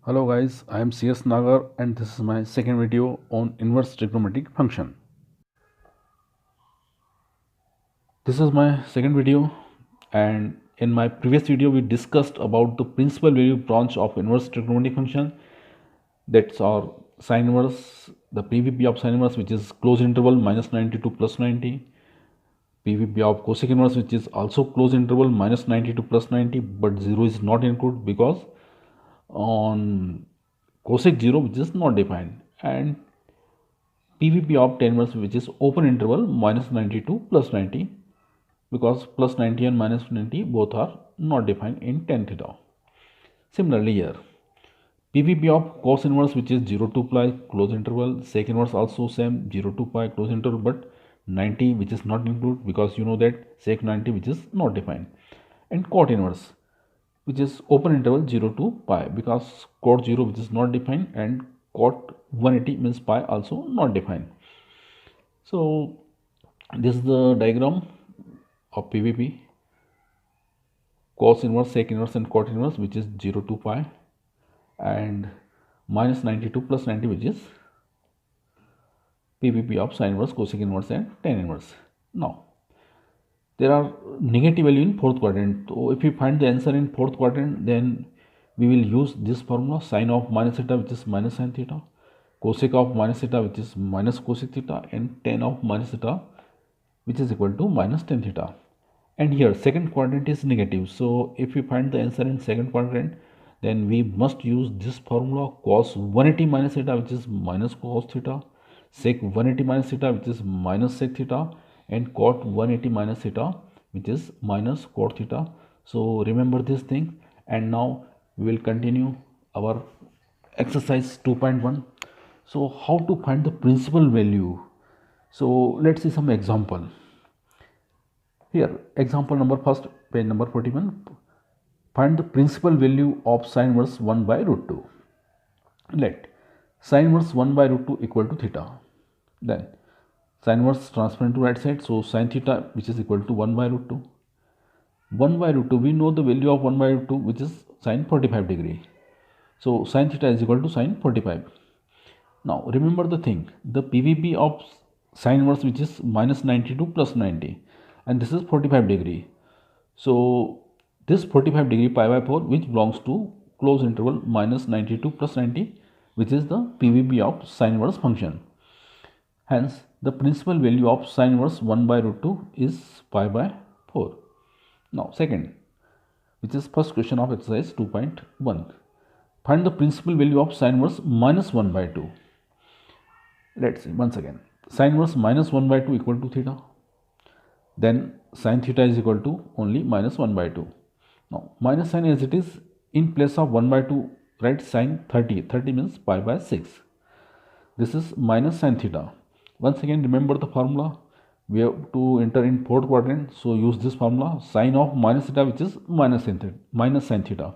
Hello guys, I am CS Nagar and this is my second video on inverse trigonometric function. This is my second video, and in my previous video we discussed about the principal value branch of inverse trigonometric function. That's our sine inverse, the PVP of sine inverse, which is closed interval minus 90 to plus 90. PVP of cosec inverse, which is also closed interval minus 90 to plus 90, but 0 is not included because on cosec 0 which is not defined, and PVP of tan inverse, which is open interval minus 90 to plus 90, because plus 90 and minus 90 both are not defined in tan theta. Similarly here, PVP of cos inverse, which is 0 to pi close interval, sec inverse also same 0 to pi close interval, but 90 which is not included because you know that sec 90 which is not defined, and cot inverse which is open interval 0 to pi because cot 0 which is not defined and cot 180 means pi also not defined. So this is the diagram of PVP, cos inverse, sec inverse and cot inverse, which is 0 to pi, and minus 90 to plus 90, which is PVP of sine inverse, cosec inverse and tan inverse. Now there are negative value in fourth quadrant. So if we find the answer in fourth quadrant, then we will use this formula: sine of minus theta, which is minus sine theta, cosec of minus theta, which is minus cosec theta, and tan of minus theta, which is equal to minus tan theta. And here second quadrant is negative, so if we find the answer in second quadrant, then we must use this formula: cos 180 minus theta, which is minus cos theta, sec 180 minus theta, which is minus sec theta, and cot 180 minus theta, which is minus cot theta. So remember this thing, and now we will continue our exercise 2.1. So how to find the principal value? So let's see some example. Here example number first, page number 41. Find the principal value of sine inverse 1 by root 2. Let sine inverse 1 by root 2 equal to theta. Then sine inverse transfer into right side, so sine theta, which is equal to 1 by root 2. 1 by root 2, we know the value of 1 by root 2, which is sine 45 degree. So sine theta is equal to sine 45. Now remember the thing, the PVP of sine inverse, which is minus 90 to plus 90, and this is 45 degree. So this 45 degree pi by 4, which belongs to close interval minus 90 to plus 90, which is the PVP of sine inverse function. Hence the principal value of sine inverse 1 by root 2 is pi by 4. Now second, which is first question of exercise 2.1. Find the principal value of sine inverse minus 1 by 2. Let's see once again. Sine inverse minus 1 by 2 equal to theta. Then sine theta is equal to only minus 1 by 2. Now minus sign as it is, in place of 1 by 2 write sine 30. 30 means pi by 6. This is minus sine theta. Once again remember the formula. We have to enter in fourth quadrant, so use this formula: sine of minus theta, which is minus sine theta.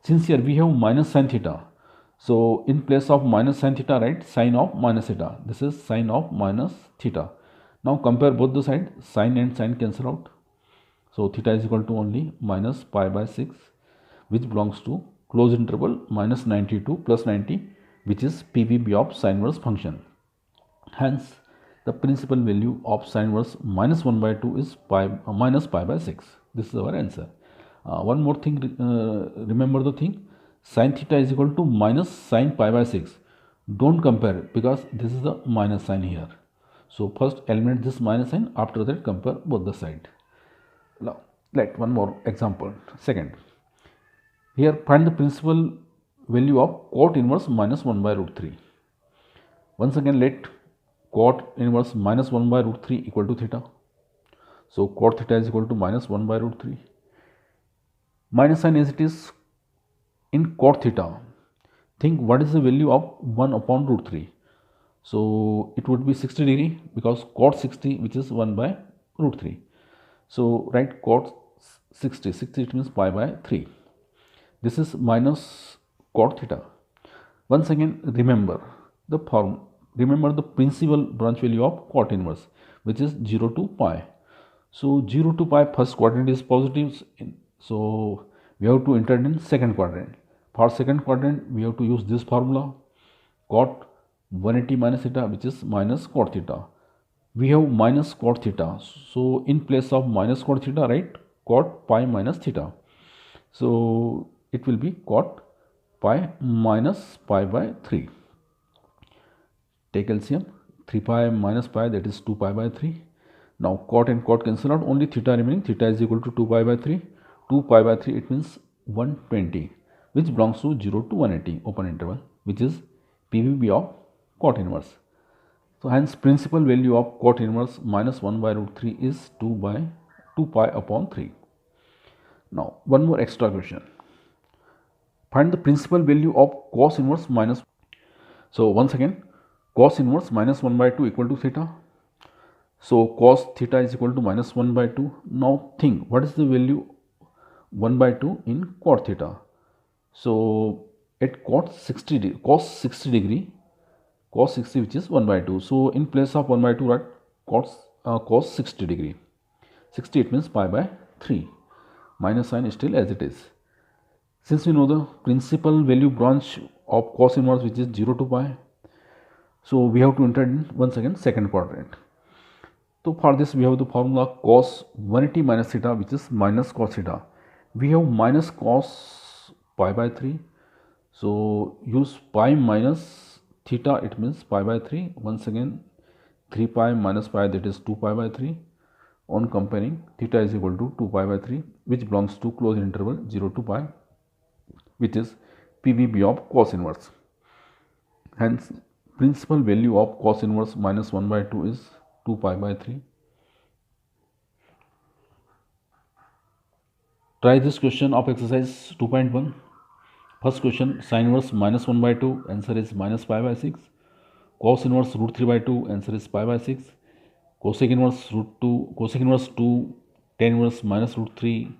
Since here we have minus sine theta, so in place of minus sine theta write sine of minus theta. This is sine of minus theta. Now compare both the sides, sine and sine cancel out. So theta is equal to only minus pi by 6, which belongs to closed interval minus 90 to plus 90, which is PVP of sine inverse function. Hence the principal value of sine inverse minus 1 by 2 is minus pi by 6. This is our answer. One more thing, remember the thing, sine theta is equal to minus sine pi by 6. Don't compare because this is the minus sign here. So first eliminate this minus sign, after that compare both the sides. Now let one more example. Second, here find the principal value of cot inverse minus 1 by root 3. Once again let cot inverse minus 1 by root 3 equal to theta. So cot theta is equal to minus 1 by root 3. Minus sign as it is, in cot theta, think what is the value of 1 upon root 3. So it would be 60 degree because cot 60, which is 1 by root 3. So write cot 60, 60 it means pi by 3. This is minus cot theta. Once again remember the form, remember the principal branch value of cot inverse, which is 0 to pi. So 0 to pi first quadrant is positive, so we have to enter in second quadrant. For second quadrant, we have to use this formula, cot 180 minus theta, which is minus cot theta. We have minus cot theta, so in place of minus cot theta, write cot pi minus theta. So it will be cot pi minus pi by 3. Take LCM, 3 pi minus pi, that is 2 pi by 3. Now cot and cot cancel out, only theta remaining. Theta is equal to 2 pi by 3. 2 pi by 3, it means 120, which belongs to 0 to 180 open interval, which is PVB of cot inverse. So hence principal value of cot inverse minus 1 by root 3 is 2 pi upon 3. Now one more extra question. Find the principal value of cos inverse minus. So once again, cos inverse minus 1 by 2 equal to theta. So cos theta is equal to minus 1 by 2. Now think, what is the value 1 by 2 in cot theta? So at cos 60 degree, which is 1 by 2. So in place of 1 by 2, write cos 60 degree. 60, it means pi by 3. Minus sign is still as it is. Since we know the principal value branch of cos inverse, which is 0 to pi, so we have to enter in once again second quadrant. So for this we have the formula cos 180 minus theta, which is minus cos theta. We have minus cos pi by 3. So use pi minus theta, it means pi by 3. Once again 3 pi minus pi, that is 2 pi by 3. On comparing, theta is equal to 2 pi by 3, which belongs to closed interval 0 to pi, which is PVB of cos inverse. Hence principal value of cos inverse minus 1 by 2 is 2 pi by 3. Try this question of exercise 2.1. First question, sin inverse minus 1 by 2, answer is minus pi by 6. Cos inverse root 3 by 2, answer is pi by 6. Cosec inverse root 2, cosec inverse 2, tan inverse minus root 3,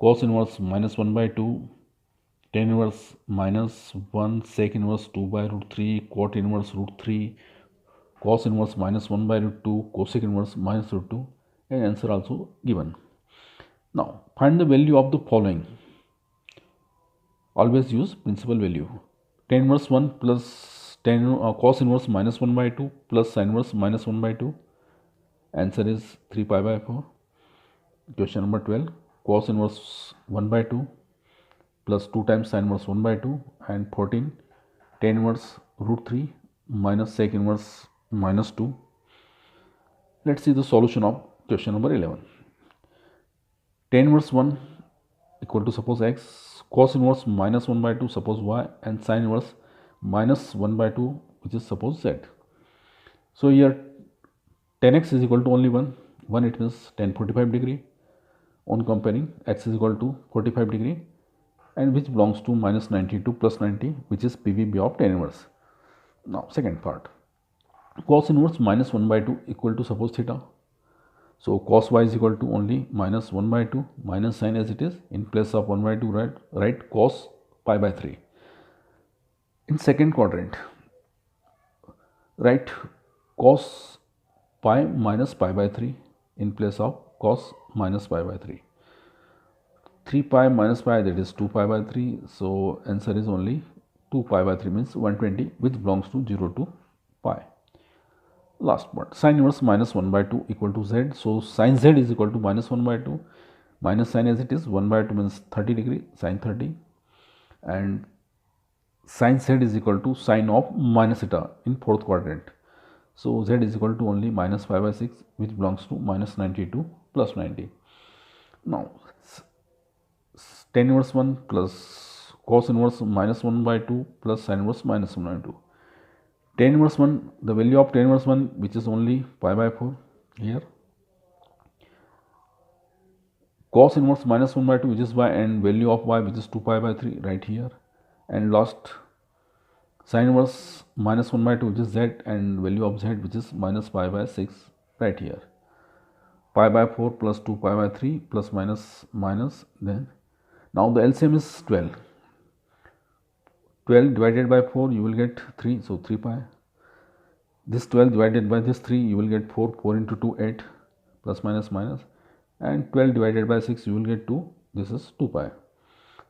cos inverse minus 1 by 2, tan inverse minus 1, sec inverse 2 by root 3, cot inverse root 3, cos inverse minus 1 by root 2, cosec inverse minus root 2, and answer also given. Now find the value of the following. Always use principal value. Tan inverse 1 plus cos inverse minus 1 by 2 plus sin inverse minus 1 by 2. Answer is 3 pi by 4. Question number 12. Cos inverse 1 by 2 plus 2 times sin inverse 1 by 2 and 14. Tan inverse root 3 minus sec inverse minus 2. Let's see the solution of question number 11. Tan inverse 1 equal to suppose x, cos inverse minus 1 by 2 suppose y, and sin inverse minus 1 by 2 which is suppose z. So here tan x is equal to only 1. 1, it means tan 45 degree. On comparing, x is equal to 45 degree, and which belongs to minus 92 plus 90, which is PVB of tan inverse. Now second part, cos inverse minus 1 by 2 equal to suppose theta. So cos y is equal to only minus 1 by 2, minus sign as it is. In place of 1 by 2, write cos pi by 3. In second quadrant, write cos pi minus pi by 3 in place of cos minus pi by 3. 3 pi minus pi, that is 2 pi by 3. So answer is only 2 pi by 3, means 120, which belongs to 0 to pi. Last part, sin inverse minus 1 by 2 equal to z. So sin z is equal to minus 1 by 2, minus sin as it is. 1 by 2 means 30 degree, sin 30, and sin z is equal to sin of minus theta in fourth quadrant. So z is equal to only minus 5 by 6, which belongs to minus 92 plus 90. Now tan inverse 1 plus cos inverse minus 1 by 2 plus sin inverse minus 1 by 2. Tan inverse 1, the value of tan inverse 1, which is only pi by 4 here. Cos inverse minus 1 by 2, which is y, and value of y, which is 2 pi by 3, right here. And last, sin inverse minus 1 by 2, which is z, and value of z, which is minus pi by 6, right here. Pi by 4 plus 2 pi by 3 plus minus minus, then now the LCM is 12. 12 divided by 4, you will get 3, so 3 pi. This 12 divided by this 3, you will get 4. 4 into 2, 8, plus minus minus, and 12 divided by 6, you will get 2. This is 2 pi.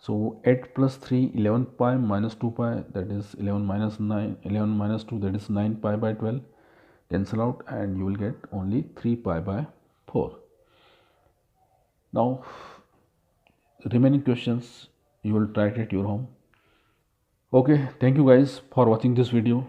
So 8 plus 3, 11 pi minus 2 pi, that is 11 minus 9, 11 minus 2, that is 9 pi by 12. Cancel out and you will get only 3 pi by 4. Now remaining questions you will try it at your home. Okay, thank you guys for watching this video.